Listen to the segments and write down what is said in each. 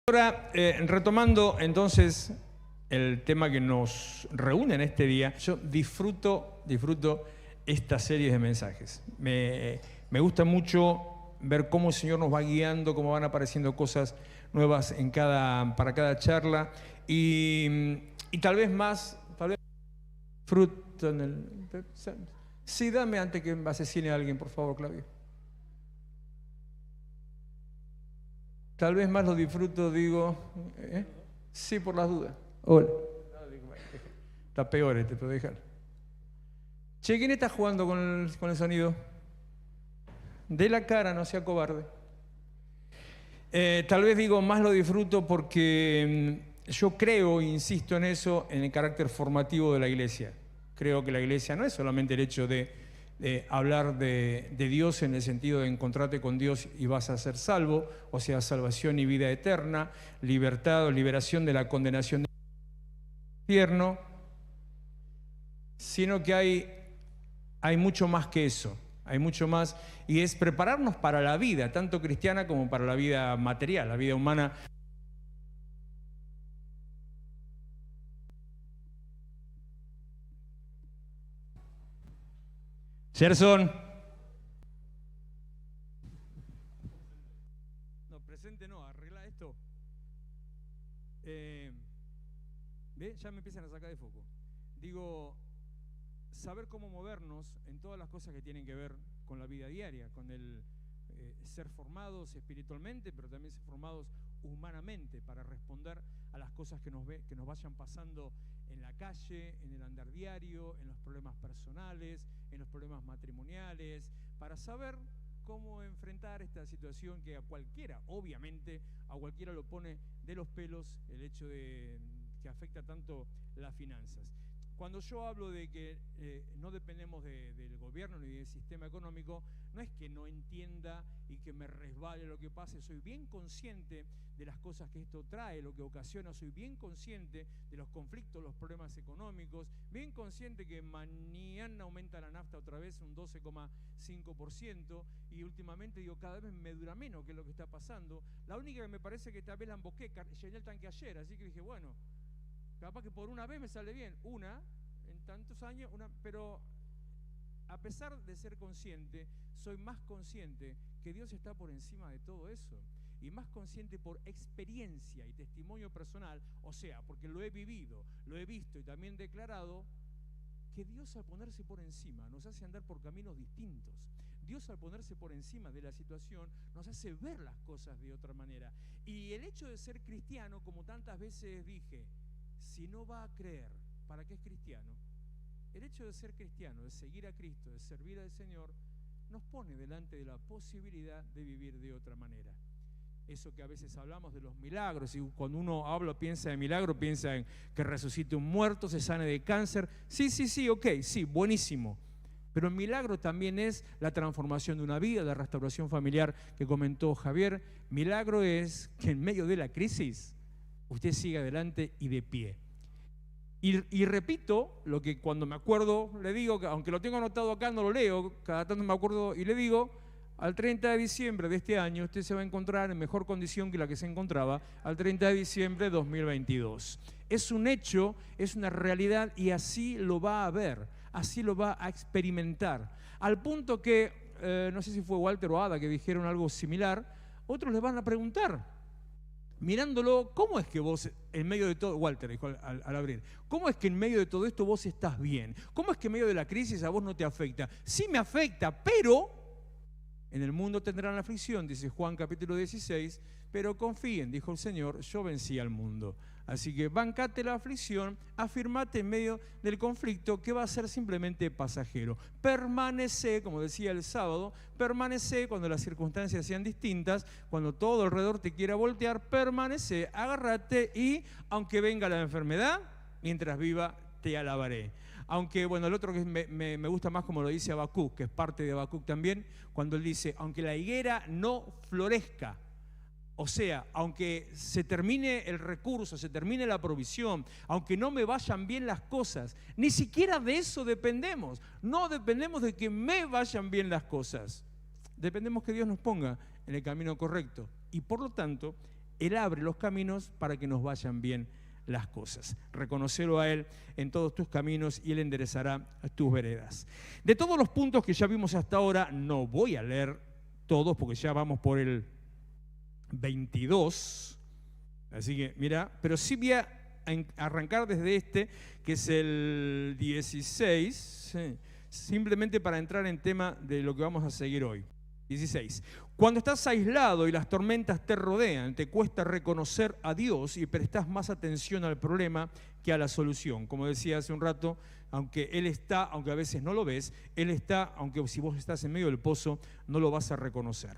Ahora, retomando entonces el tema que nos reúne en este día, yo disfruto esta serie de mensajes. Me gusta mucho ver cómo el Señor nos va guiando, cómo van apareciendo cosas nuevas para cada charla y tal vez más, disfruto en el... Sí, dame antes que asesine a alguien, por favor, Claudio. Tal vez más lo disfruto, digo, sí, por las dudas. Hola. Está peor te puedo dejar. Che, ¿quién está jugando con el sonido? De la cara, no sea cobarde. Tal vez digo, más lo disfruto porque yo creo, insisto en eso, en el carácter formativo de la iglesia. Creo que la iglesia no es solamente el hecho de hablar de Dios en el sentido de encontrarte con Dios y vas a ser salvo, o sea, salvación y vida eterna, libertad o liberación de la condenación del infierno, sino que hay mucho más que eso, hay mucho más, y es prepararnos para la vida, tanto cristiana como para la vida material, la vida humana. Gerson. No, presente no, arregla esto. ¿Ve? Ya me empiezan a sacar de foco. Digo, saber cómo movernos en todas las cosas que tienen que ver con la vida diaria, con el ser formados espiritualmente, pero también ser formados humanamente para responder a las cosas que nos vayan pasando en la calle, en el andar diario, en los problemas personales, en los problemas matrimoniales, para saber cómo enfrentar esta situación que a cualquiera, obviamente, a cualquiera lo pone de los pelos el hecho de que afecta tanto las finanzas. Cuando yo hablo de que no dependemos del gobierno ni del sistema económico, no es que no entienda y que me resbale lo que pase, soy bien consciente de las cosas que esto trae, lo que ocasiona, soy bien consciente de los conflictos, los problemas económicos, bien consciente que mañana aumenta la nafta otra vez un 12,5% y últimamente digo, cada vez me dura menos que es lo que está pasando. La única que me parece que tal vez la emboqué, llené el tanque ayer, así que dije, bueno, capaz que por una vez me sale bien, en tantos años, pero a pesar de ser consciente, soy más consciente que Dios está por encima de todo eso y más consciente por experiencia y testimonio personal, o sea, porque lo he vivido, lo he visto y también declarado, que Dios al ponerse por encima nos hace andar por caminos distintos. Dios al ponerse por encima de la situación nos hace ver las cosas de otra manera. Y el hecho de ser cristiano, como tantas veces dije, si no va a creer, ¿para qué es cristiano? El hecho de ser cristiano, de seguir a Cristo, de servir al Señor, nos pone delante de la posibilidad de vivir de otra manera. Eso que a veces hablamos de los milagros, y cuando uno piensa en milagro, piensa en que resucite un muerto, se sane de cáncer. Sí, ok, sí, buenísimo. Pero el milagro también es la transformación de una vida, la restauración familiar que comentó Javier. Milagro es que en medio de la crisis usted siga adelante y de pie. Y repito lo que cuando me acuerdo le digo, aunque lo tengo anotado acá, no lo leo, cada tanto me acuerdo y le digo, al 30 de diciembre de este año usted se va a encontrar en mejor condición que la que se encontraba al 30 de diciembre de 2022. Es un hecho, es una realidad y así lo va a ver, así lo va a experimentar. Al punto que, no sé si fue Walter o Ada que dijeron algo similar, otros le van a preguntar, mirándolo, ¿cómo es que vos en medio de todo, Walter dijo al abrir, ¿cómo es que en medio de todo esto vos estás bien? ¿Cómo es que en medio de la crisis a vos no te afecta? Sí me afecta, pero en el mundo tendrán aflicción, dice Juan capítulo 16, pero confíen, dijo el Señor, yo vencí al mundo. Así que bancate la aflicción, afirmate en medio del conflicto que va a ser simplemente pasajero. Permanece, como decía el sábado, permanece cuando las circunstancias sean distintas, cuando todo alrededor te quiera voltear, permanece, agárrate y aunque venga la enfermedad, mientras viva te alabaré. Aunque, bueno, el otro que me gusta más como lo dice Habacuc, que es parte de Habacuc también, cuando él dice, aunque la higuera no florezca, o sea, aunque se termine el recurso, se termine la provisión, aunque no me vayan bien las cosas, ni siquiera de eso dependemos. No dependemos de que me vayan bien las cosas. Dependemos que Dios nos ponga en el camino correcto. Y por lo tanto, Él abre los caminos para que nos vayan bien las cosas. Reconocelo a Él en todos tus caminos y Él enderezará tus veredas. De todos los puntos que ya vimos hasta ahora, no voy a leer todos porque ya vamos por el 22. Así que, mira, pero sí voy a arrancar desde este, que es el 16, simplemente para entrar en tema de lo que vamos a seguir hoy. 16. Cuando estás aislado y las tormentas te rodean, te cuesta reconocer a Dios y prestas más atención al problema que a la solución. Como decía hace un rato, aunque Él está, aunque a veces no lo ves, Él está, aunque si vos estás en medio del pozo, no lo vas a reconocer.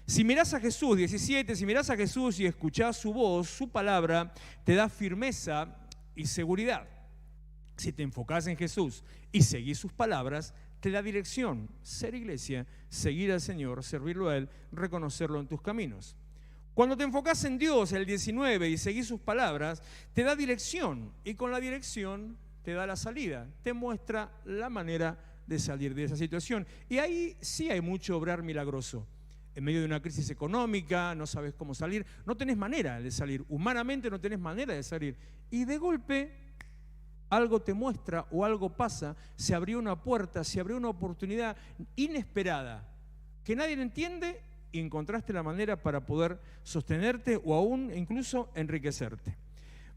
Si mirás a Jesús, 17, si mirás a Jesús y escuchás su voz, su palabra, te da firmeza y seguridad. Si te enfocás en Jesús y seguís sus palabras, te da dirección. Ser iglesia, seguir al Señor, servirlo a Él, reconocerlo en tus caminos. Cuando te enfocás en Dios, el 19, y seguís sus palabras, te da dirección. Y con la dirección te da la salida. Te muestra la manera de salir de esa situación. Y ahí sí hay mucho obrar milagroso. En medio de una crisis económica, no sabes cómo salir, no tenés manera de salir. Humanamente no tenés manera de salir. Y de golpe algo te muestra o algo pasa, se abrió una puerta, se abrió una oportunidad inesperada que nadie entiende y encontraste la manera para poder sostenerte o aún incluso enriquecerte.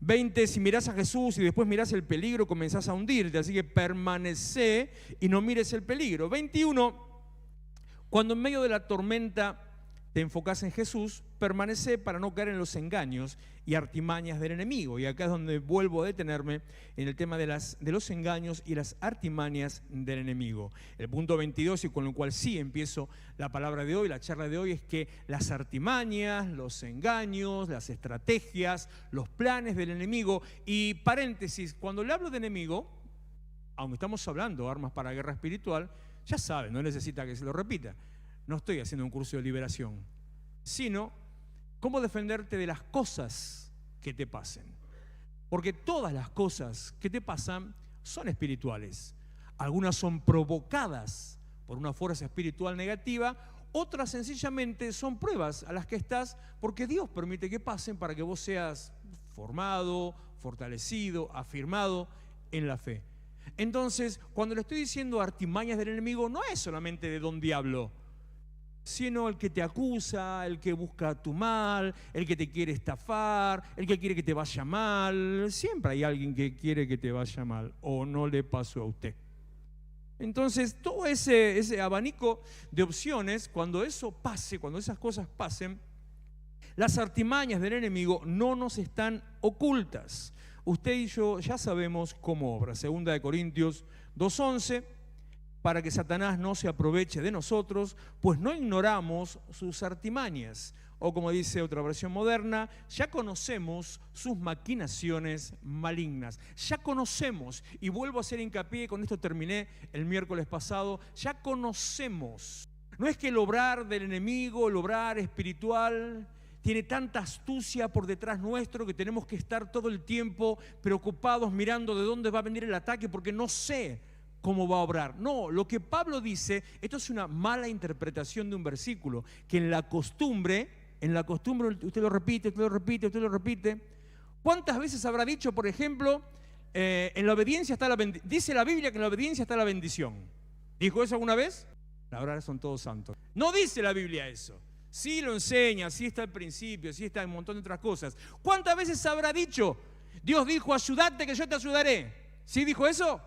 20, si mirás a Jesús y después mirás el peligro, comenzás a hundirte, así que permanecé y no mires el peligro. 21, cuando en medio de la tormenta te enfocás en Jesús, permanece para no caer en los engaños y artimañas del enemigo. Y acá es donde vuelvo a detenerme en el tema de los engaños y las artimañas del enemigo. El punto 22, y con el cual sí empiezo la palabra de hoy, la charla de hoy, es que las artimañas, los engaños, las estrategias, los planes del enemigo, y paréntesis, cuando le hablo de enemigo, aunque estamos hablando de armas para guerra espiritual, ya saben, no necesita que se lo repita. No estoy haciendo un curso de liberación, sino cómo defenderte de las cosas que te pasen. Porque todas las cosas que te pasan son espirituales. Algunas son provocadas por una fuerza espiritual negativa, otras sencillamente son pruebas a las que estás porque Dios permite que pasen para que vos seas formado, fortalecido, afirmado en la fe. Entonces, cuando le estoy diciendo artimañas del enemigo, no es solamente de don diablo, sino el que te acusa, el que busca tu mal, el que te quiere estafar, el que quiere que te vaya mal. Siempre hay alguien que quiere que te vaya mal, o no le pasó a usted. Entonces, todo ese abanico de opciones, cuando eso pase, cuando esas cosas pasen, las artimañas del enemigo no nos están ocultas. Usted y yo ya sabemos cómo obra. 2 Corintios 2:11, para que Satanás no se aproveche de nosotros, pues no ignoramos sus artimañas. O como dice otra versión moderna, ya conocemos sus maquinaciones malignas. Ya conocemos, y vuelvo a hacer hincapié, con esto terminé el miércoles pasado, ya conocemos. No es que el obrar del enemigo, el obrar espiritual, tiene tanta astucia por detrás nuestro que tenemos que estar todo el tiempo preocupados mirando de dónde va a venir el ataque porque no sé cómo va a obrar. No, lo que Pablo dice, esto es una mala interpretación de un versículo, que en la costumbre usted lo repite, usted lo repite, usted lo repite. ¿Cuántas veces habrá dicho, por ejemplo, en la obediencia está la bendición? Dice la Biblia que en la obediencia está la bendición. ¿Dijo eso alguna vez? Ahora son todos santos. No dice la Biblia eso. Sí lo enseña, sí está al principio, sí está en un montón de otras cosas. ¿Cuántas veces habrá dicho, Dios dijo, ayúdate que yo te ayudaré? ¿Sí dijo eso?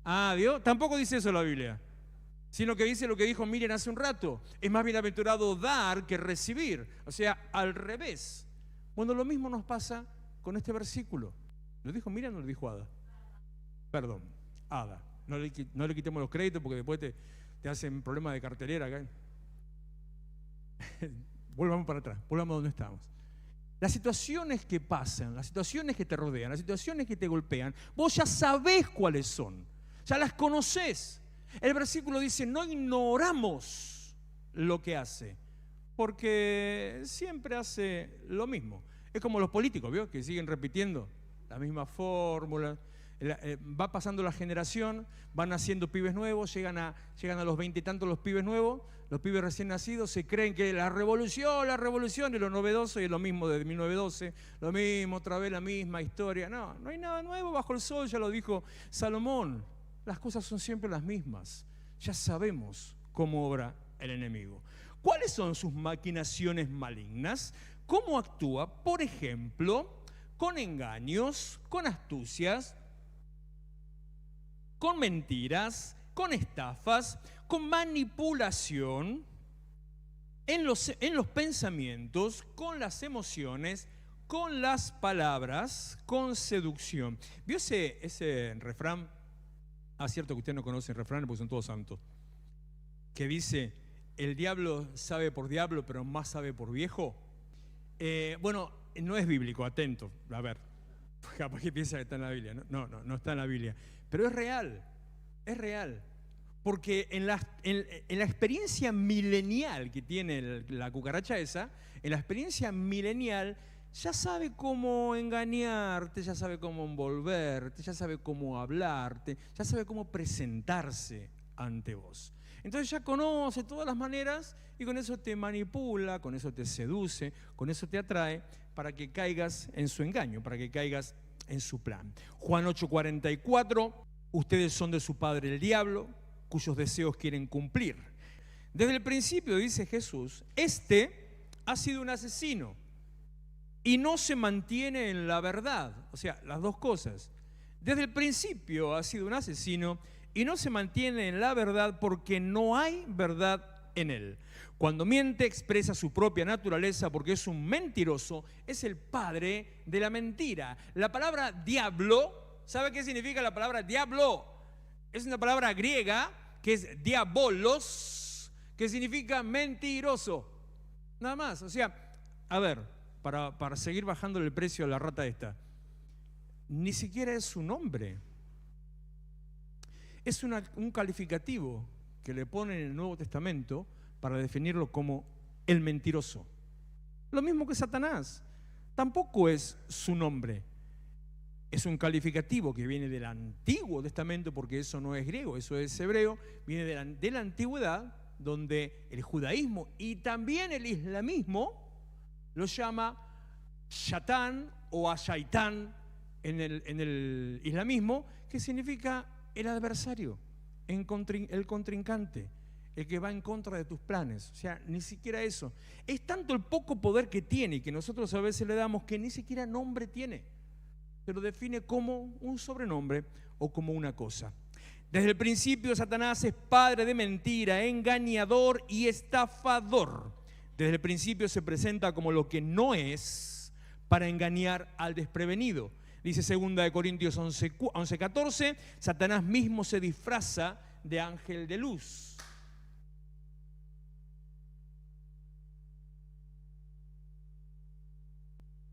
Ah, Dios, tampoco dice eso la Biblia, sino que dice lo que dijo Miriam hace un rato. Es más bienaventurado dar que recibir, o sea, al revés. Bueno, lo mismo nos pasa con este versículo. ¿Lo dijo Miriam o lo dijo Ada? Perdón, Ada. No le quitemos los créditos porque después te hacen problemas de cartelera acá. Volvamos para atrás, volvamos donde estamos. Las situaciones que pasan, las situaciones que te rodean, las situaciones que te golpean, vos ya sabés cuáles son, ya las conocés. El versículo dice, no ignoramos lo que hace, porque siempre hace lo mismo. Es como los políticos, ¿vio? Que siguen repitiendo la misma fórmula. Va pasando la generación, van naciendo pibes nuevos, llegan a los 20 y tantos los pibes nuevos, Los pibes recién nacidos se creen que la revolución es lo novedoso y es lo mismo desde 1912, lo mismo, otra vez la misma historia. No, no hay nada nuevo bajo el sol, ya lo dijo Salomón. Las cosas son siempre las mismas. Ya sabemos cómo obra el enemigo. ¿Cuáles son sus maquinaciones malignas? ¿Cómo actúa? Por ejemplo, con engaños, con astucias, con mentiras, con estafas, con manipulación en los pensamientos, con las emociones, con las palabras, con seducción. ¿Vio ese refrán? Cierto que usted no conoce el refrán porque son todos santos. Que dice, el diablo sabe por diablo, pero más sabe por viejo. Bueno, no es bíblico, atento. A ver, capaz que piensa que está en la Biblia. No está en la Biblia. Pero es real. Porque en la experiencia milenial que tiene la cucaracha esa, en la experiencia milenial, ya sabe cómo engañarte, ya sabe cómo envolverte, ya sabe cómo hablarte, ya sabe cómo presentarse ante vos. Entonces ya conoce todas las maneras y con eso te manipula, con eso te seduce, con eso te atrae para que caigas en su engaño, para que caigas en su plan. Juan 8:44, ustedes son de su padre el diablo, cuyos deseos quieren cumplir. Desde el principio, dice Jesús, ha sido un asesino y no se mantiene en la verdad. O sea, las dos cosas. Desde el principio ha sido un asesino y no se mantiene en la verdad porque no hay verdad en él. Cuando miente expresa su propia naturaleza porque es un mentiroso, es el padre de la mentira. La palabra diablo, ¿sabe qué significa la palabra diablo? Es una palabra griega que es diabolos, que significa mentiroso. Nada más, o sea, a ver, para seguir bajándole el precio a la rata esta, ni siquiera es su nombre. Es un calificativo que le ponen en el Nuevo Testamento para definirlo como el mentiroso. Lo mismo que Satanás. Tampoco es su nombre. Es un calificativo que viene del Antiguo Testamento, porque eso no es griego, eso es hebreo. Viene de la antigüedad, donde el judaísmo y también el islamismo lo llama Shatán o Ashaitán en el islamismo, que significa el adversario, el contrincante, el que va en contra de tus planes. O sea, ni siquiera eso. Es tanto el poco poder que tiene y que nosotros a veces le damos que ni siquiera nombre tiene. Se lo define como un sobrenombre o como una cosa. Desde el principio Satanás es padre de mentira, engañador y estafador. Desde el principio se presenta como lo que no es para engañar al desprevenido. Dice 2 Corintios 11:14, Satanás mismo se disfraza de ángel de luz.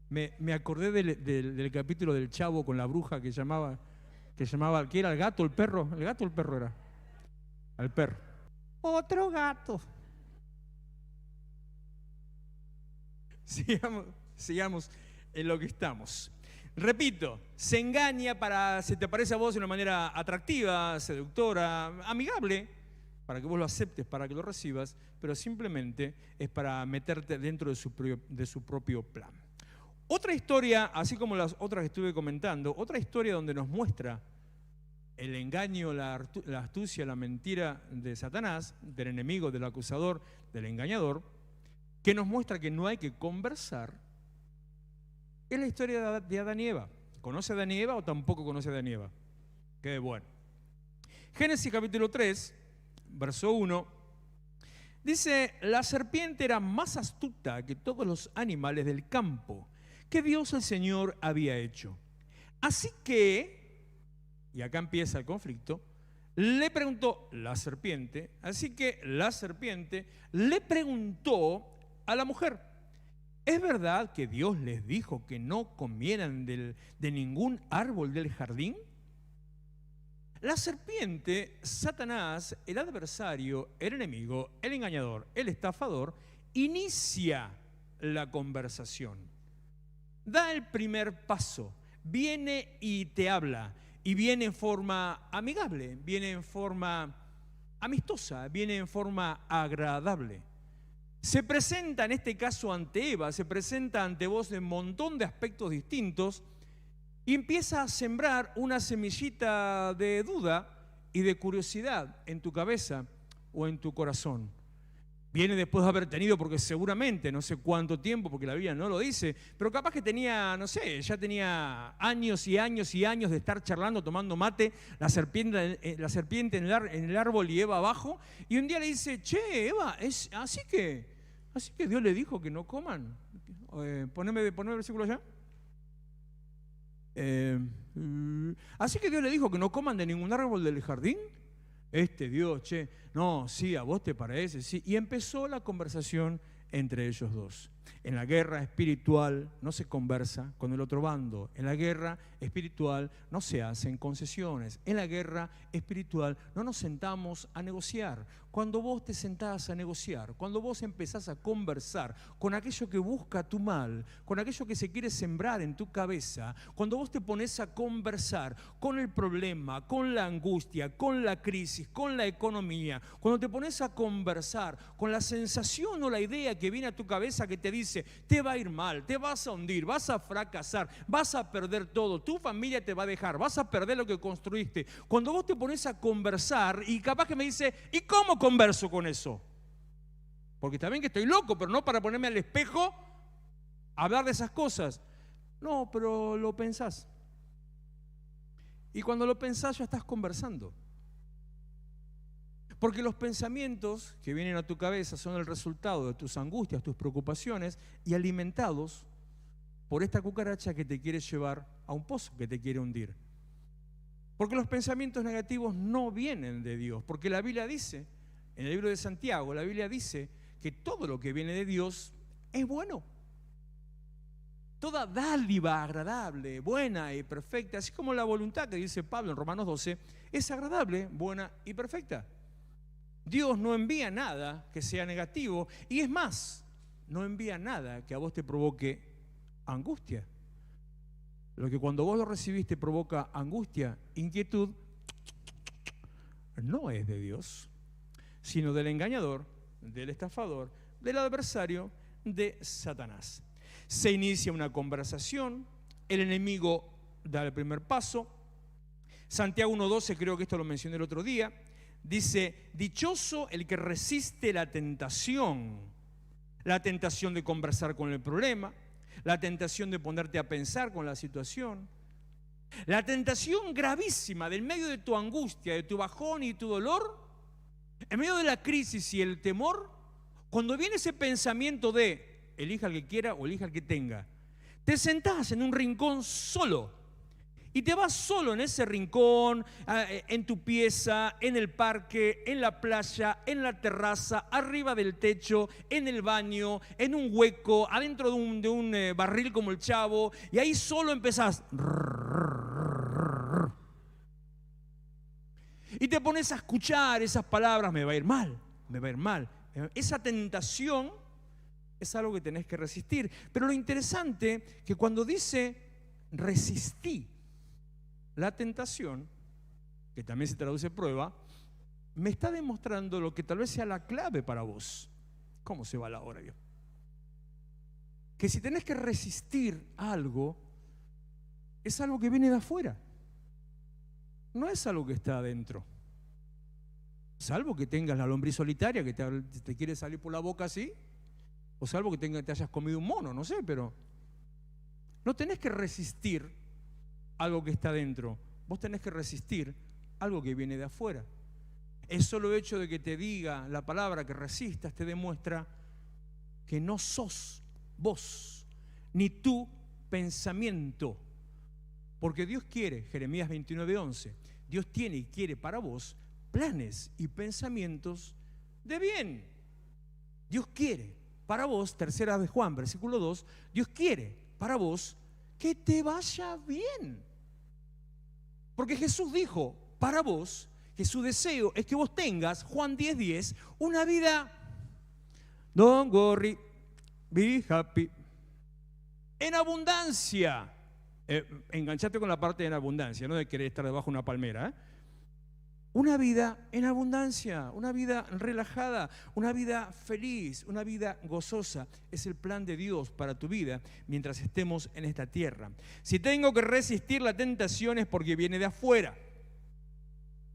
Me acordé del capítulo del Chavo con la bruja que llamaba, ¿qué era? ¿El gato, el perro? ¿El gato o el perro era? El perro. Otro gato. Sigamos en lo que estamos. Repito, se engaña se te parece a vos de una manera atractiva, seductora, amigable, para que vos lo aceptes, para que lo recibas, pero simplemente es para meterte dentro de su propio plan. Otra historia, así como las otras que estuve comentando, otra historia donde nos muestra el engaño, la astucia, la mentira de Satanás, del enemigo, del acusador, del engañador, que nos muestra que no hay que conversar, es la historia de Adán y Eva. ¿Conoce a Adán y Eva o tampoco conoce a Adán y Eva? Qué bueno. Génesis capítulo 3, verso 1, dice, la serpiente era más astuta que todos los animales del campo que Dios el Señor había hecho. Así que, y acá empieza el conflicto, le preguntó la serpiente, le preguntó a la mujer, ¿es verdad que Dios les dijo que no comieran de ningún árbol del jardín? La serpiente, Satanás, el adversario, el enemigo, el engañador, el estafador, inicia la conversación. Da el primer paso, viene y te habla, y viene en forma amigable, viene en forma amistosa, viene en forma agradable. Se presenta en este caso ante Eva, se presenta ante vos en un montón de aspectos distintos y empieza a sembrar una semillita de duda y de curiosidad en tu cabeza o en tu corazón. Viene después de haber tenido, porque seguramente, no sé cuánto tiempo, porque la Biblia no lo dice, pero capaz que tenía, no sé, ya tenía años y años y años de estar charlando, tomando mate, la serpiente en el árbol y Eva abajo, y un día le dice, che, Eva, así que Dios le dijo que no coman. Poneme el versículo allá. Así que Dios le dijo que no coman de ningún árbol del jardín. Dios, che, no, sí, a vos te parece, sí. Y empezó la conversación entre ellos dos. En la guerra espiritual no se conversa con el otro bando. En la guerra espiritual no se hacen concesiones. En la guerra espiritual no nos sentamos a negociar. Cuando vos te sentás a negociar, cuando vos empezás a conversar con aquello que busca tu mal, con aquello que se quiere sembrar en tu cabeza, cuando vos te pones a conversar con el problema, con la angustia, con la crisis, con la economía, cuando te pones a conversar con la sensación o la idea que viene a tu cabeza que te dice, te va a ir mal, te vas a hundir, vas a fracasar, vas a perder todo, tu familia te va a dejar, vas a perder lo que construiste. Cuando vos te pones a conversar y capaz que me dice, ¿y cómo converso con eso? Porque está bien que estoy loco, pero no para ponerme al espejo a hablar de esas cosas. No, pero lo pensás. Y cuando lo pensás ya estás conversando. Porque los pensamientos que vienen a tu cabeza son el resultado de tus angustias, tus preocupaciones y alimentados por esta cucaracha que te quiere llevar a un pozo, que te quiere hundir. Porque los pensamientos negativos no vienen de Dios. Porque la Biblia dice, en el libro de Santiago, la Biblia dice que todo lo que viene de Dios es bueno. Toda dádiva agradable, buena y perfecta, así como la voluntad que dice Pablo en Romanos 12, es agradable, buena y perfecta. Dios no envía nada que sea negativo y es más, no envía nada que a vos te provoque angustia. Lo que cuando vos lo recibiste provoca angustia, inquietud, no es de Dios, sino del engañador, del estafador, del adversario, de Satanás. Se inicia una conversación, el enemigo da el primer paso. Santiago 1:12, creo que esto lo mencioné el otro día, dice, dichoso el que resiste la tentación de conversar con el problema, la tentación de ponerte a pensar con la situación, la tentación gravísima del medio de tu angustia, de tu bajón y tu dolor, en medio de la crisis y el temor, cuando viene ese pensamiento de elija el que quiera o elija el que tenga, te sentás en un rincón solo y te vas solo en ese rincón, en tu pieza, en el parque, en la playa, en la terraza, arriba del techo, en el baño, en un hueco, adentro de un barril como el Chavo, y ahí solo empezás. Y te pones a escuchar esas palabras, me va a ir mal, me va a ir mal. Esa tentación es algo que tenés que resistir. Pero lo interesante que cuando dice resistí la tentación, que también se traduce prueba, me está demostrando lo que tal vez sea la clave para vos. ¿Cómo se va la hora, Dios? Que si tenés que resistir algo, es algo que viene de afuera. No es algo que está adentro. Salvo que tengas la lombriz solitaria que te quiere salir por la boca así, o salvo que te hayas comido un mono, no sé, pero no tenés que resistir algo que está adentro. Vos tenés que resistir algo que viene de afuera. El solo hecho de que te diga la palabra que resistas te demuestra que no sos vos, ni tu pensamiento. Porque Dios quiere, Jeremías 29:11, Dios tiene y quiere para vos planes y pensamientos de bien. Dios quiere para vos, tercera de Juan, versículo 2, Dios quiere para vos que te vaya bien. Porque Jesús dijo para vos que su deseo es que vos tengas, Juan 10:10, una vida, don't worry, be happy, en abundancia. Enganchate con la parte de en abundancia, no de querer estar debajo de una palmera, Una vida en abundancia, una vida relajada, una vida feliz, una vida gozosa. Es el plan de Dios para tu vida mientras estemos en esta tierra. Si tengo que resistir la tentación es porque viene de afuera.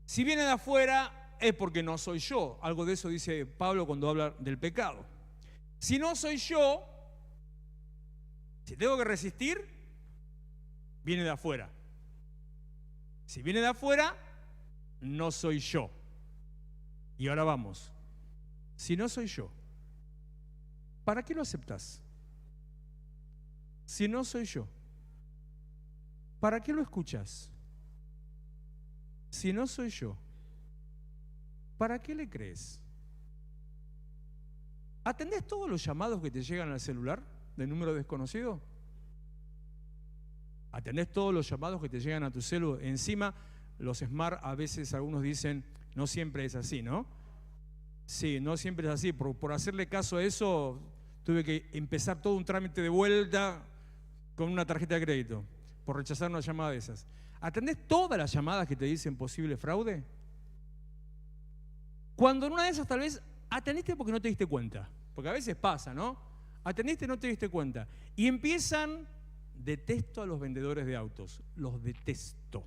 Si viene de afuera es porque no soy yo. Algo de eso dice Pablo cuando habla del pecado. Si no soy yo, si tengo que resistir, viene de afuera. Si viene de afuera, no soy yo. Y ahora vamos. Si no soy yo, ¿para qué lo aceptas? Si no soy yo, ¿para qué lo escuchas? Si no soy yo, ¿para qué le crees? ¿Atendés todos los llamados que te llegan al celular de número desconocido? ¿Atendés todos los llamados que te llegan a tu celular? Encima, los smart, a veces algunos dicen, no siempre es así, ¿no? Sí, no siempre es así. Por hacerle caso a eso, tuve que empezar todo un trámite de vuelta con una tarjeta de crédito, por rechazar una llamada de esas. ¿Atendés todas las llamadas que te dicen posible fraude? Cuando en una de esas tal vez atendiste porque no te diste cuenta, porque a veces pasa, ¿no? Atendiste y no te diste cuenta. Y empiezan, detesto a los vendedores de autos, los detesto.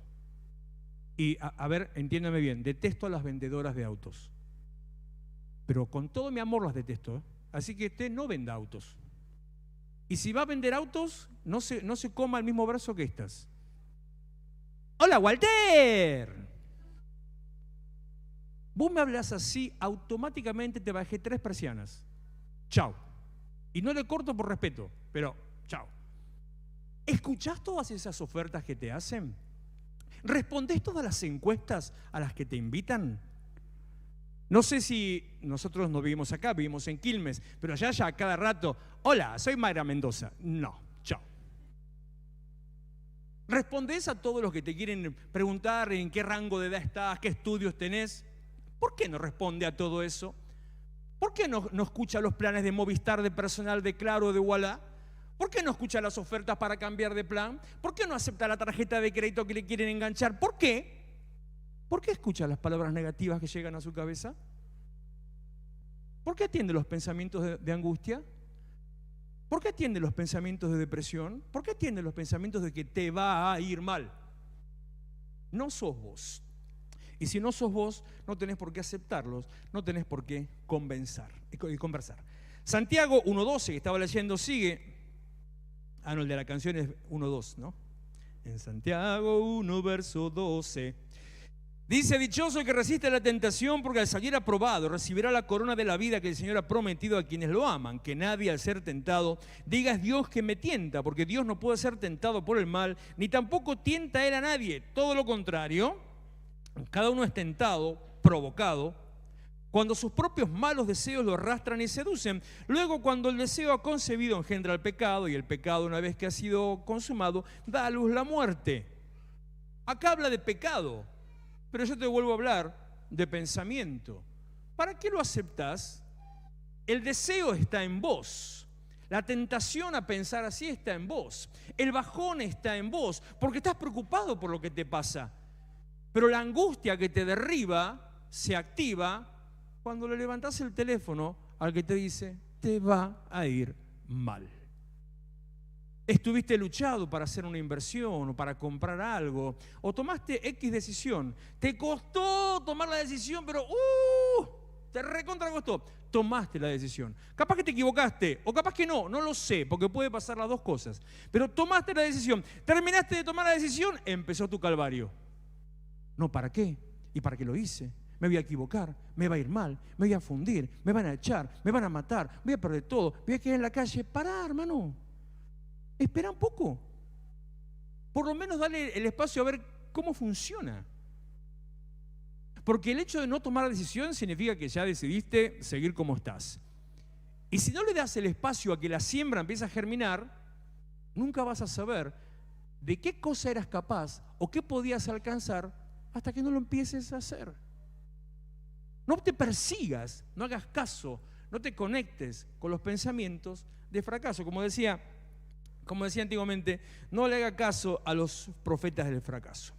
Y a ver, entiéndame bien, detesto a las vendedoras de autos. Pero con todo mi amor las detesto, ¿eh? Así que usted no venda autos. Y si va a vender autos, no se coma el mismo verso que estas. ¡Hola, Walter! Vos me hablas así, automáticamente te bajé 3 persianas. Chao. Y no le corto por respeto, pero chao. ¿Escuchás todas esas ofertas que te hacen? ¿Respondés todas las encuestas a las que te invitan? No sé si nosotros no vivimos acá, vivimos en Quilmes, pero allá ya a cada rato, hola, soy Mayra Mendoza. No, chao. ¿Respondés a todos los que te quieren preguntar en qué rango de edad estás, qué estudios tenés? ¿Por qué no responde a todo eso? ¿Por qué no escucha los planes de Movistar, de Personal, de Claro, de Ualá? ¿Por qué no escucha las ofertas para cambiar de plan? ¿Por qué no acepta la tarjeta de crédito que le quieren enganchar? ¿Por qué? ¿Por qué escucha las palabras negativas que llegan a su cabeza? ¿Por qué atiende los pensamientos de angustia? ¿Por qué atiende los pensamientos de depresión? ¿Por qué atiende los pensamientos de que te va a ir mal? No sos vos. Y si no sos vos, no tenés por qué aceptarlos, no tenés por qué conversar. Santiago 1.12, que estaba leyendo, sigue. Ah, no, el de la canción es 1.2, ¿no? En Santiago 1, verso 12. Dice, dichoso el que resiste la tentación, porque al salir aprobado recibirá la corona de la vida que el Señor ha prometido a quienes lo aman. Que nadie al ser tentado diga es Dios que me tienta, porque Dios no puede ser tentado por el mal, ni tampoco tienta Él a nadie. Todo lo contrario, cada uno es tentado, provocado, cuando sus propios malos deseos lo arrastran y seducen. Luego, cuando el deseo ha concebido, engendra el pecado, y el pecado, una vez que ha sido consumado, da a luz la muerte. Acá habla de pecado, pero yo te vuelvo a hablar de pensamiento. ¿Para qué lo aceptás? El deseo está en vos. La tentación a pensar así está en vos. El bajón está en vos, porque estás preocupado por lo que te pasa. Pero la angustia que te derriba se activa cuando le levantás el teléfono al que te dice, te va a ir mal. Estuviste luchado para hacer una inversión o para comprar algo, o tomaste X decisión. Te costó tomar la decisión, pero te recontra costó. Tomaste la decisión. Capaz que te equivocaste, o capaz que no lo sé, porque puede pasar las dos cosas. Pero tomaste la decisión, terminaste de tomar la decisión, empezó tu calvario. No, ¿para qué? ¿Y para qué lo hice? Me voy a equivocar, me va a ir mal, me voy a fundir, me van a echar, me van a matar, voy a perder todo, voy a quedar en la calle. Pará, hermano. Espera un poco. Por lo menos dale el espacio a ver cómo funciona. Porque el hecho de no tomar decisión significa que ya decidiste seguir como estás. Y si no le das el espacio a que la siembra empiece a germinar, nunca vas a saber de qué cosa eras capaz o qué podías alcanzar hasta que no lo empieces a hacer. No te persigas, no hagas caso, no te conectes con los pensamientos de fracaso. Como decía antiguamente, no le haga caso a los profetas del fracaso.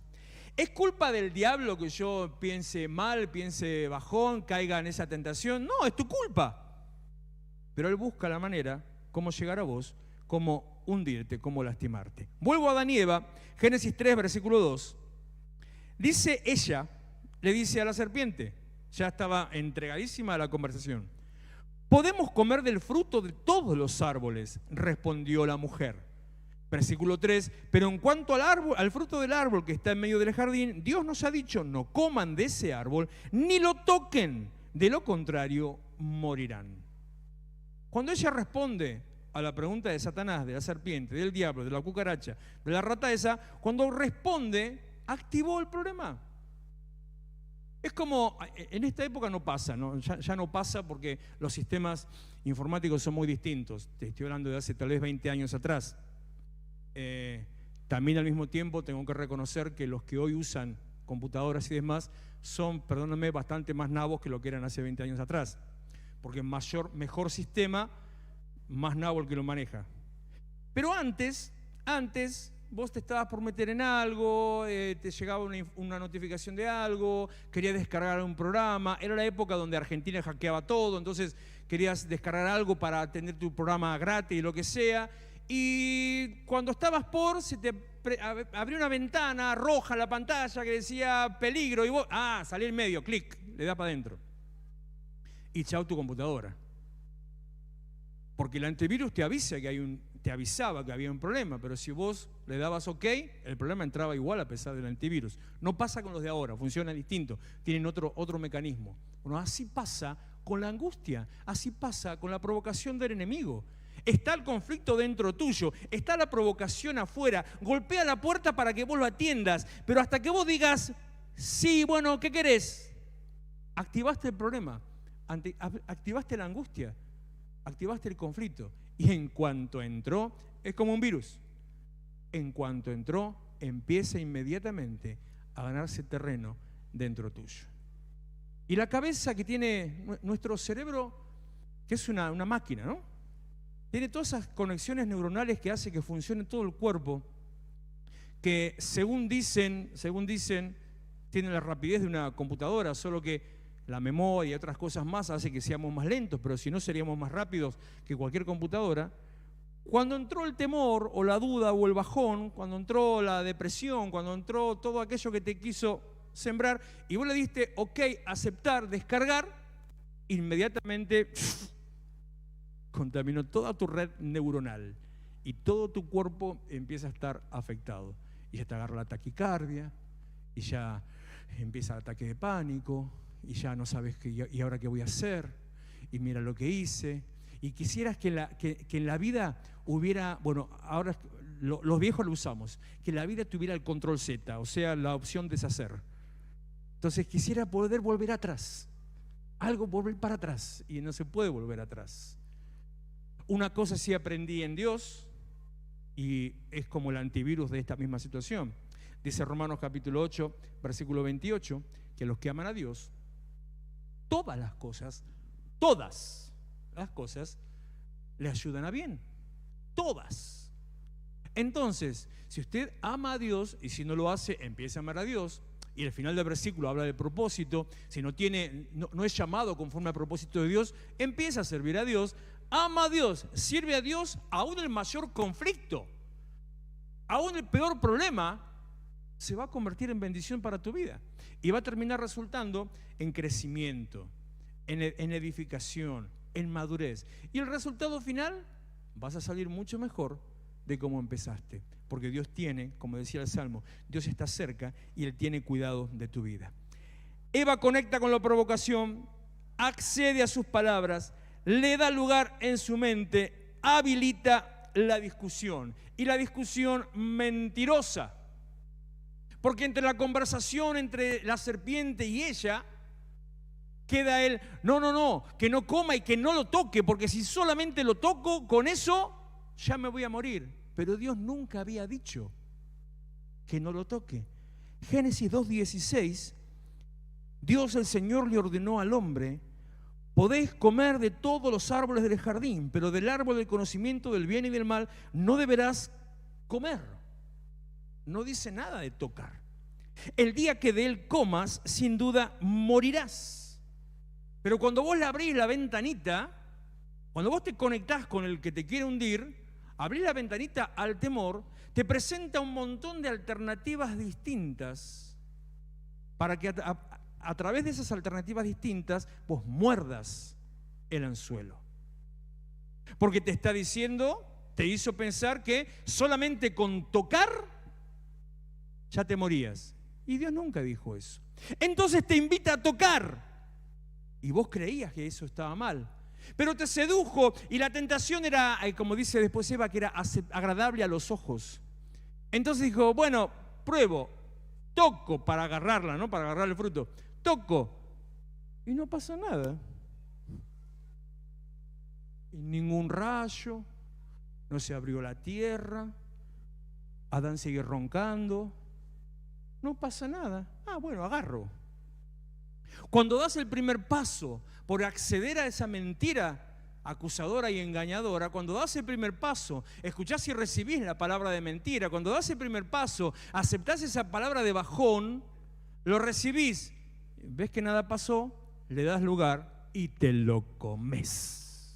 ¿Es culpa del diablo que yo piense mal, piense bajón, caiga en esa tentación? No, es tu culpa. Pero él busca la manera cómo llegar a vos, cómo hundirte, cómo lastimarte. Vuelvo a Adán y Eva, Génesis 3, versículo 2. Dice ella, le dice a la serpiente, ya estaba entregadísima a la conversación: podemos comer del fruto de todos los árboles, respondió la mujer. Versículo 3, pero en cuanto al fruto del árbol que está en medio del jardín, Dios nos ha dicho: no coman de ese árbol, ni lo toquen, de lo contrario morirán. Cuando ella responde a la pregunta de Satanás, de la serpiente, del diablo, de la cucaracha, de la rata esa, cuando responde, activó el problema. Es como, en esta época no pasa, ¿no? Ya no pasa porque los sistemas informáticos son muy distintos. Te estoy hablando de hace tal vez 20 años atrás. También al mismo tiempo tengo que reconocer que los que hoy usan computadoras y demás son, perdónenme, bastante más nabos que lo que eran hace 20 años atrás, porque mejor sistema, más nabo el que lo maneja. Pero antes vos te estabas por meter en algo, te llegaba una notificación de algo, querías descargar un programa, era la época donde Argentina hackeaba todo, entonces querías descargar algo para tener tu programa gratis y lo que sea. Y cuando estabas se te abrió una ventana roja en la pantalla que decía peligro y vos, salí en medio, clic, le das para adentro. Y chao tu computadora. Porque el antivirus te avisaba que había un problema, pero si vos le dabas OK, el problema entraba igual a pesar del antivirus. No pasa con los de ahora, funciona distinto, tienen otro mecanismo. Bueno, así pasa con la angustia, así pasa con la provocación del enemigo. Está el conflicto dentro tuyo, está la provocación afuera, golpea la puerta para que vos lo atiendas, pero hasta que vos digas, sí, bueno, ¿qué querés? Activaste el problema, activaste la angustia, activaste el conflicto, y en cuanto entró, es como un virus, en cuanto entró, empieza inmediatamente a ganarse terreno dentro tuyo. Y la cabeza que tiene nuestro cerebro, que es una máquina, ¿no? Tiene todas esas conexiones neuronales que hace que funcione todo el cuerpo, que según dicen, tienen la rapidez de una computadora, solo que la memoria y otras cosas más hace que seamos más lentos, pero si no seríamos más rápidos que cualquier computadora. Cuando entró el temor o la duda o el bajón, cuando entró la depresión, cuando entró todo aquello que te quiso sembrar y vos le diste OK, aceptar, descargar, inmediatamente contaminó toda tu red neuronal y todo tu cuerpo empieza a estar afectado. Y ya te agarra la taquicardia, y ya empieza el ataque de pánico, y ya no sabes ¿y ahora qué voy a hacer? Y mira lo que hice. Y quisieras que en la vida hubiera, bueno, ahora los viejos lo usamos, que la vida tuviera el control Z, o sea, la opción deshacer. Entonces quisiera poder volver atrás, algo volver para atrás, y no se puede volver atrás. Una cosa sí aprendí en Dios, y es como el antivirus de esta misma situación. Dice Romanos capítulo 8, versículo 28, que los que aman a Dios, todas las cosas le ayudan a bien. Todas. Entonces, si usted ama a Dios, y si no lo hace, empiece a amar a Dios, y el final del versículo habla del propósito, si no es llamado conforme al propósito de Dios, empieza a servir a Dios, ama a Dios, sirve a Dios, aún el mayor conflicto, aún el peor problema, se va a convertir en bendición para tu vida y va a terminar resultando en crecimiento, en edificación, en madurez. Y el resultado final, vas a salir mucho mejor de cómo empezaste, porque Dios tiene, como decía el Salmo, Dios está cerca y Él tiene cuidado de tu vida. Eva conecta con la provocación, accede a sus palabras, le da lugar en su mente, habilita la discusión, y la discusión mentirosa, porque entre la conversación entre la serpiente y ella queda él, no, que no coma y que no lo toque, porque si solamente lo toco, con eso ya me voy a morir. Pero Dios nunca había dicho que no lo toque. Génesis 2:16, Dios el Señor le ordenó al hombre: podéis comer de todos los árboles del jardín, pero del árbol del conocimiento del bien y del mal no deberás comer. No dice nada de tocar. El día que de él comas, sin duda morirás. Pero cuando vos le abrís la ventanita, cuando vos te conectás con el que te quiere hundir, abrís la ventanita al temor, te presenta un montón de alternativas distintas para que a través de esas alternativas distintas vos muerdas el anzuelo. Porque te está diciendo, te hizo pensar que solamente con tocar ya te morías. Y Dios nunca dijo eso. Entonces te invita a tocar. Y vos creías que eso estaba mal. Pero te sedujo y la tentación era, como dice después Eva, que era agradable a los ojos. Entonces dijo, bueno, pruebo, toco para agarrarla, ¿no? Para agarrar el fruto. Toco. Y no pasa nada. Y ningún rayo, no se abrió la tierra, Adán sigue roncando. No pasa nada. Ah, bueno, agarro. Cuando das el primer paso por acceder a esa mentira acusadora y engañadora, cuando das el primer paso, escuchás y recibís la palabra de mentira, cuando das el primer paso, aceptás esa palabra de bajón, lo recibís, ves que nada pasó, le das lugar y te lo comes.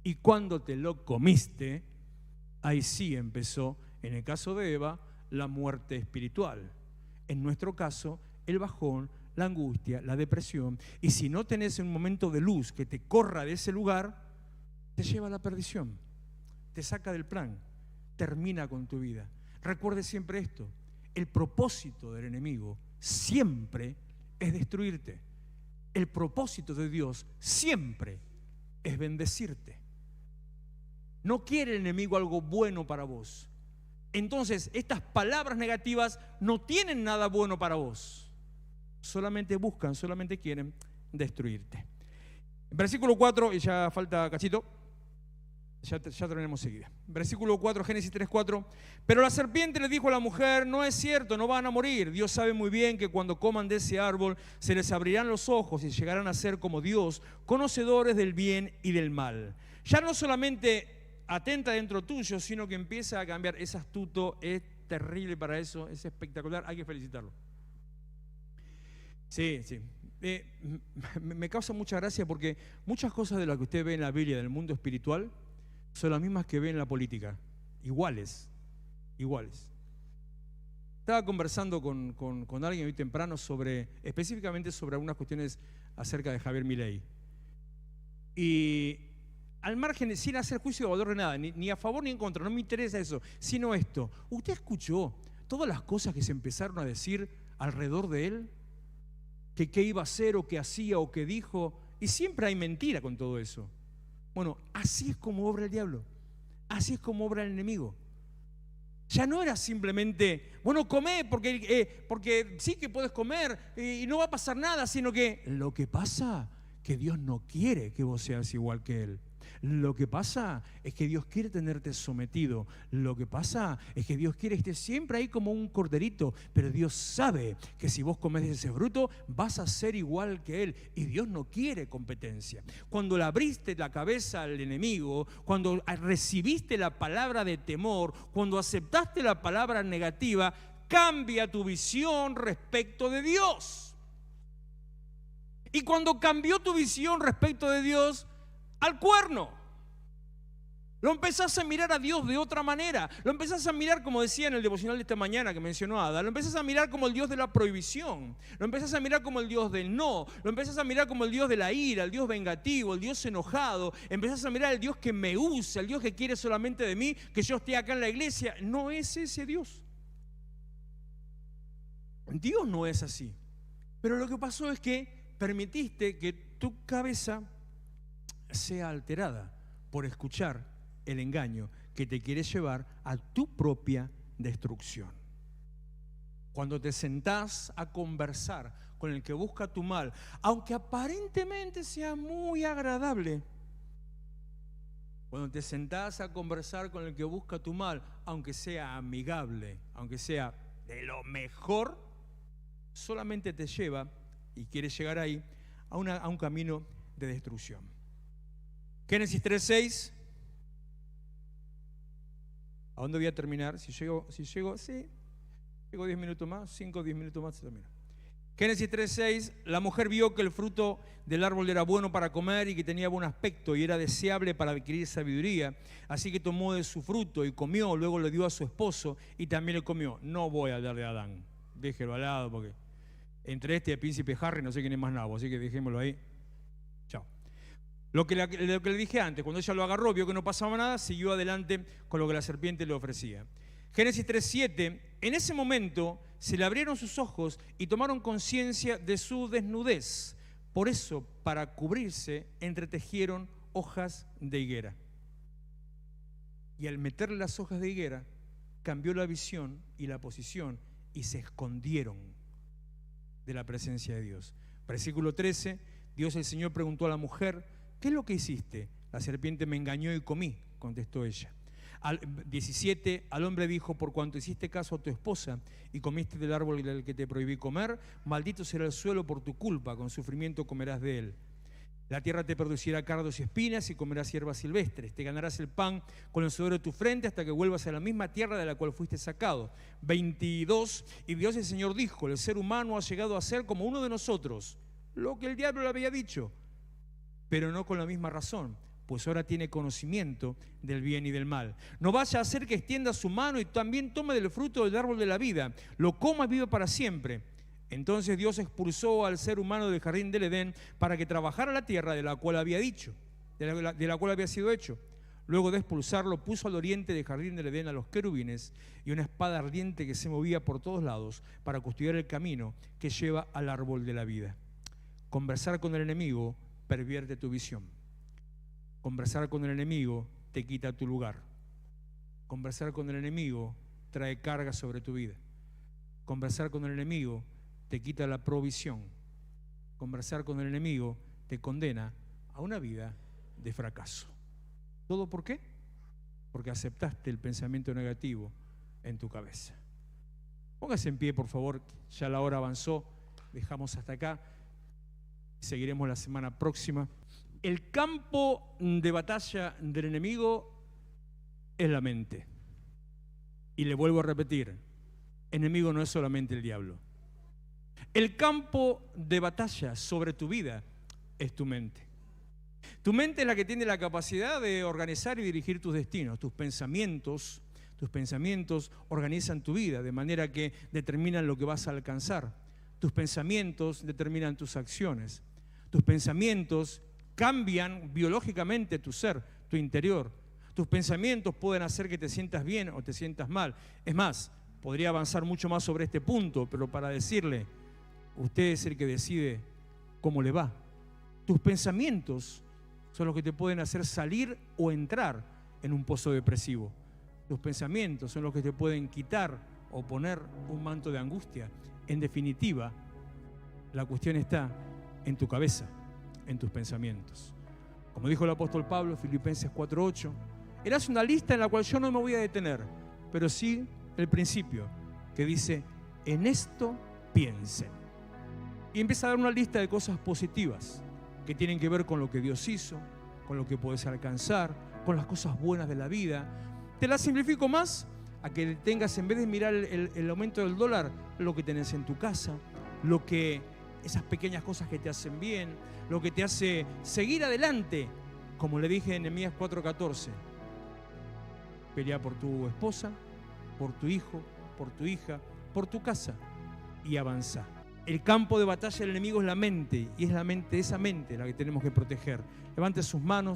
Y cuando te lo comiste, ahí sí empezó, en el caso de Eva, la muerte espiritual. En nuestro caso, el bajón, la angustia, la depresión. Y si no tenés un momento de luz que te corra de ese lugar, te lleva a la perdición, te saca del plan, termina con tu vida. Recuerde siempre esto: el propósito del enemigo siempre es destruirte. El propósito de Dios siempre es bendecirte. No quiere el enemigo algo bueno para vos. Entonces, estas palabras negativas no tienen nada bueno para vos. Solamente buscan, solamente quieren destruirte. Versículo 4, y ya falta cachito, ya terminamos seguida. Versículo 4, Génesis 3:4. Pero la serpiente le dijo a la mujer, no es cierto, no van a morir. Dios sabe muy bien que cuando coman de ese árbol se les abrirán los ojos y llegarán a ser como Dios, conocedores del bien y del mal. Ya no solamente atenta dentro tuyo, sino que empieza a cambiar. Es astuto, es terrible para eso, es espectacular, hay que felicitarlo. Sí. Me causa mucha gracia porque muchas cosas de las que usted ve en la Biblia del mundo espiritual son las mismas que ve en la política, iguales. Estaba conversando con alguien hoy temprano específicamente sobre algunas cuestiones acerca de Javier Milei. Y al margen, sin hacer juicio de valor de nada, ni a favor ni en contra, no me interesa eso, sino esto. ¿Usted escuchó todas las cosas que se empezaron a decir alrededor de él? Que qué iba a hacer, o qué hacía, o qué dijo. Y siempre hay mentira con todo eso. Bueno, así es como obra el diablo. Así es como obra el enemigo. Ya no era simplemente, bueno, comé porque sí que puedes comer y no va a pasar nada, sino que lo que pasa que Dios no quiere que vos seas igual que Él. Lo que pasa es que Dios quiere tenerte sometido. Lo que pasa es que Dios quiere que estés siempre ahí como un corderito. Pero Dios sabe que si vos comés de ese fruto vas a ser igual que Él. Y Dios no quiere competencia. Cuando le abriste la cabeza al enemigo, cuando recibiste la palabra de temor, cuando aceptaste la palabra negativa, cambia tu visión respecto de Dios. Y cuando cambió tu visión respecto de Dios, al cuerno. Lo empezás a mirar a Dios de otra manera. Lo empezás a mirar, como decía en el devocional de esta mañana que mencionó Ada, lo empezás a mirar como el Dios de la prohibición. Lo empezás a mirar como el Dios del no. Lo empezás a mirar como el Dios de la ira, el Dios vengativo, el Dios enojado. Empezás a mirar al Dios que me usa, el Dios que quiere solamente de mí, que yo esté acá en la iglesia. No es ese Dios. Dios no es así. Pero lo que pasó es que permitiste que tu cabeza sea alterada por escuchar el engaño que te quiere llevar a tu propia destrucción. Cuando te sentás a conversar con el que busca tu mal, aunque aparentemente sea muy agradable, cuando te sentás a conversar con el que busca tu mal, aunque sea amigable, aunque sea de lo mejor, solamente te lleva, y quiere llegar ahí, a un camino de destrucción. Génesis 3:6. ¿A dónde voy a terminar? Si llego, sí. Digo 10 minutos más, 5 o 10 minutos más se termina. Génesis 3:6, la mujer vio que el fruto del árbol era bueno para comer y que tenía buen aspecto y era deseable para adquirir sabiduría. Así que tomó de su fruto y comió, luego le dio a su esposo y también le comió. No voy a hablar de Adán, déjelo al lado porque entre este y el príncipe Harry no sé quién es más nabo, así que dejémoslo ahí. Chao. Lo que le dije antes, cuando ella lo agarró, vio que no pasaba nada, siguió adelante con lo que la serpiente le ofrecía. Génesis 3:7, en ese momento se le abrieron sus ojos y tomaron conciencia de su desnudez. Por eso, para cubrirse, entretejieron hojas de higuera. Y al meterle las hojas de higuera, cambió la visión y la posición y se escondieron de la presencia de Dios. Versículo 13, Dios el Señor preguntó a la mujer, ¿qué es lo que hiciste? La serpiente me engañó y comí, contestó ella. 17, al hombre dijo, por cuanto hiciste caso a tu esposa y comiste del árbol del que te prohibí comer, maldito será el suelo por tu culpa, con sufrimiento comerás de él. La tierra te producirá cardos y espinas y comerás hierbas silvestres. Te ganarás el pan con el sudor de tu frente hasta que vuelvas a la misma tierra de la cual fuiste sacado. 22, y Dios el Señor dijo, el ser humano ha llegado a ser como uno de nosotros, lo que el diablo le había dicho, pero no con la misma razón, pues ahora tiene conocimiento del bien y del mal. No vaya a ser que extienda su mano y también tome del fruto del árbol de la vida, lo coma y viva para siempre. Entonces Dios expulsó al ser humano del jardín del Edén para que trabajara la tierra de la cual había dicho, de la cual había sido hecho. Luego de expulsarlo, puso al oriente del jardín del Edén a los querubines y una espada ardiente que se movía por todos lados para custodiar el camino que lleva al árbol de la vida. Conversar con el enemigo pervierte tu visión. Conversar con el enemigo te quita tu lugar. Conversar con el enemigo trae carga sobre tu vida. Conversar con el enemigo te quita la provisión. Conversar con el enemigo te condena a una vida de fracaso. ¿Todo por qué? Porque aceptaste el pensamiento negativo en tu cabeza. Póngase en pie, por favor, ya la hora avanzó, dejamos hasta acá, seguiremos la semana próxima. El campo de batalla del enemigo es la mente. Y le vuelvo a repetir, enemigo no es solamente el diablo. El campo de batalla sobre tu vida es tu mente. Tu mente es la que tiene la capacidad de organizar y dirigir tus destinos. Tus pensamientos organizan tu vida de manera que determinan lo que vas a alcanzar. Tus pensamientos determinan tus acciones. Tus pensamientos cambian biológicamente tu ser, tu interior. Tus pensamientos pueden hacer que te sientas bien o te sientas mal. Es más, podría avanzar mucho más sobre este punto, pero para decirle, usted es el que decide cómo le va. Tus pensamientos son los que te pueden hacer salir o entrar en un pozo depresivo. Tus pensamientos son los que te pueden quitar o poner un manto de angustia. En definitiva, la cuestión está en tu cabeza, en tus pensamientos. Como dijo el apóstol Pablo, Filipenses 4:8, él hace una lista en la cual yo no me voy a detener, pero sí el principio, que dice, en esto piensen. Y empieza a dar una lista de cosas positivas que tienen que ver con lo que Dios hizo, con lo que puedes alcanzar, con las cosas buenas de la vida. Te la simplifico más a que tengas, en vez de mirar el aumento del dólar, lo que tenés en tu casa, esas pequeñas cosas que te hacen bien, lo que te hace seguir adelante. Como le dije en Nehemías 4:14, pelea por tu esposa, por tu hijo, por tu hija, por tu casa y avanza. El campo de batalla del enemigo es la mente, y es esa mente la que tenemos que proteger. Levante sus manos.